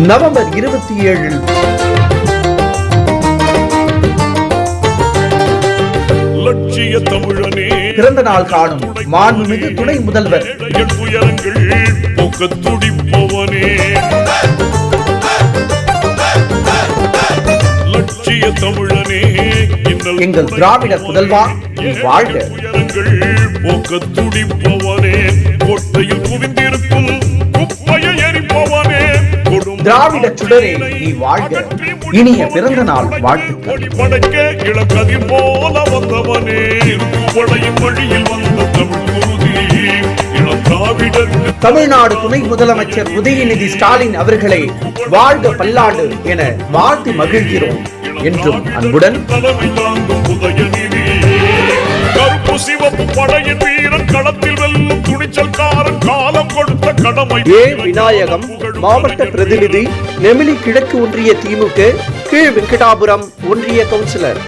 November 27 லட்சிய தமிழனே பிறந்த நாள் காணும் மாண்புமிகு துணை முதல்வர் உயரங்கள் போக்க துடிப்பவனே, லட்சிய தமிழனே எங்கள் திராவிட புதல்வா வாழ்க. உயரங்கள் போக்க துடிப்பவனே, கோட்டையில் குவிந்திருக்கும் குப்பையை எரிப்பவனே, திராவிட சுடரே நீ வாழ்க. இனிய பிறந்த நாள் வாழ்த்துக்கள். படைக்க இளக்கதிர் போல வந்தவனே, படையின் வழியில் வந்த தமிழ் குருதி இளந்திராவிடர். தமிழ்நாடு துணை முதலமைச்சர் உதயநிதி ஸ்டாலின் அவர்களை வாழ்க பல்லாண்டு என வாழ்த்தி மகிழ்கிறோம். என்றும் அன்புடன் தலைமை தாங்கும் உதயநிதி, கருப்பு சிவப்பு படையின் வீரன் களத்தில் வெல்லும் துணிச்சல்காரன், காலம் கொடுத்த கடமை. ஏ விநாயகம், மாவட்ட பிரதிநிதி, நெமிலி கிழக்கு ஒன்றிய திமுக, கீழ் வெங்கடாபுரம் ஒன்றிய கவுன்சிலர்.